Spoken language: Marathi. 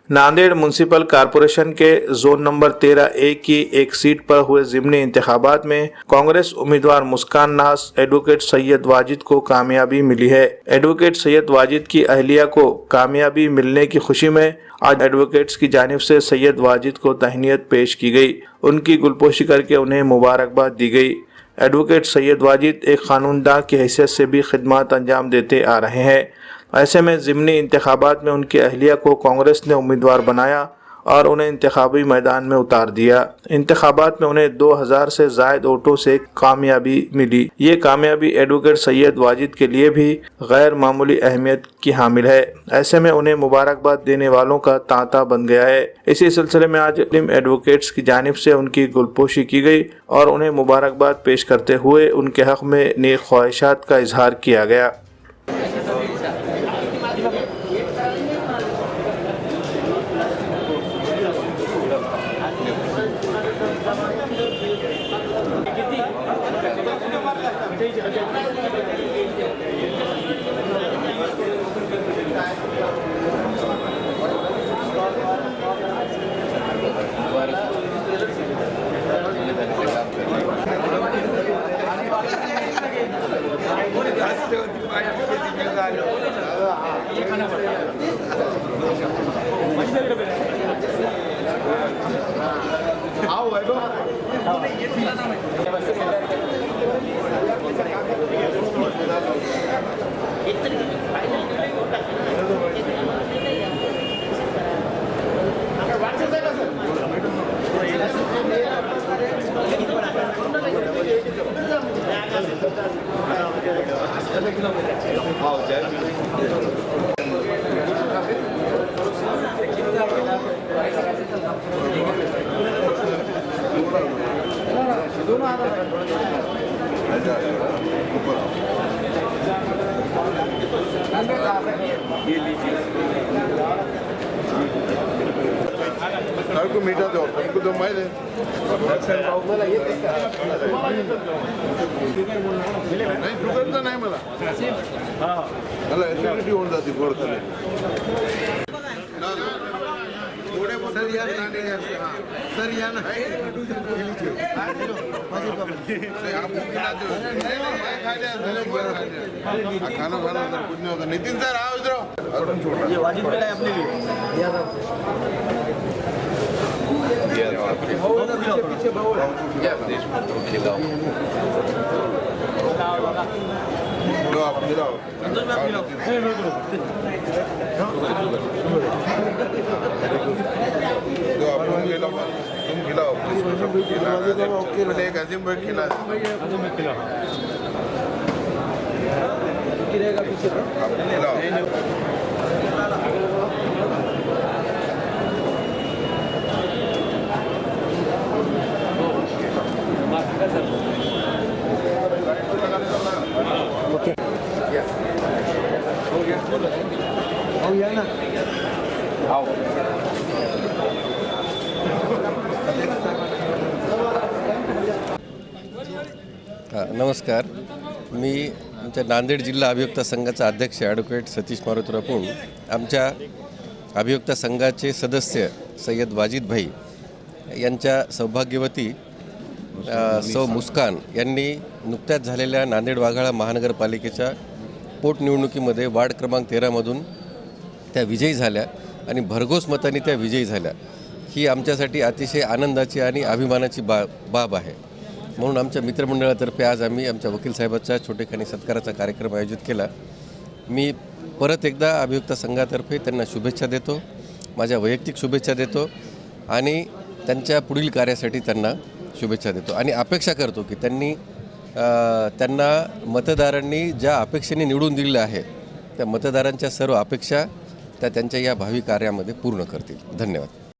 नांदेड़ म्यूनसिपल कॉरपोरेशन के जोन नंबर 13A की एक सीट पर हुए ज़िमनी इंतखाबात में कांग्रेस उम्मीदवार मुस्कान नाज एडवोकेट सैयद वाजिद को कामयाबी मिली है। एडवोकेट सैयद वाजिद की अहलिया को कामयाबी मिलने की खुशी में आज एडवोकेट्स की जानिब से सैयद वाजिद को तहनीत पेश की गई। उनकी गुलपोशी करके उन्हें मुबारकबाद दी गई। एडवोकेट सैयद वाजिद एक कानूनदा की हैसियत से भी खिदमत अंजाम देते आ रहे हैं। ऐसे में ज़िमनी इंतखाबात में उनकी अहलिया को कांग्रेस ने उम्मीदवार बनाया और उन्हें इंतखाबी मैदान में उतार दिया। इंतखाबात में उन्हें 2000 से ज़ायद वोटों से कामयाबी मिली। ये कामयाबी एडवोकेट सैयद वाजिद के लिए भी गैर मामूली अहमियत की हामिल है। ऐसे में उन्हें मुबारकबाद देने वालों का तांता बन गया है। इसी सिलसिले में आज एडवोकेट्स की जानिब से उनकी गुलपोशी की गई और उन्हें मुबारकबाद पेश करते हुए उनके हक़ में नेक ख्वाहिशात का इजहार किया गया। को मीठा दो, हमको तो मैं दे। नहीं शुगर तो नहीं मला। मला एसिडिटी होऊन जाती गोड खाल्ले। सर यार नाने यार सर यार ना खाना खाना सर कुछ नहीं होता। नितिन सर आओ इधर। ये वाजिब मिला है अपने लिए। तुम खिलाओ एक अजीम भाई खिला नमस्कार, मी आमच्या नांदेड जिल्हा अभियोक्ता संघाचा अध्यक्ष ॲडव्होकेट सतीश मारुतराव पुण। आमच्या अभियोक्ता संघाचे सदस्य सय्यद वाजिद भाई यांच्या सौभाग्यवती सौ मुस्कान यांनी नुकत्याच झालेल्या नांदेड वाघाळा महानगरपालिकेच्या पोटनिवडणुकीमध्ये वार्ड क्रमांक 13 मधून त्या विजयी झाल्या आणि भरघोस मतांनी त्या विजयी झाल्या। ही आमच्यासाठी अतिशय आनंदाची आणि अभिमानाची बाब आहे। म्हणून आमच्या मित्रमंडळातर्फे आज आम्ही आमच्या वकील साहेबांचा छोटेखानी सत्काराचा कार्यक्रम आयोजित केला। मी परत एकदा अभियोक्ता संघातर्फे त्यांना शुभेच्छा देतो, माझ्या वैयक्तिक शुभेच्छा देतो आणि त्यांच्या पुढील कार्यासाठी त्यांना शुभेच्छा देतो आणि अपेक्षा करतो की त्यांना मतदारांनी ज्या अपेक्षेने निवडून दिलेले आहे त्या मतदारांच्या सर्व अपेक्षा त्या त्यांच्या या भावी कार्यामध्ये पूर्ण करतील। धन्यवाद।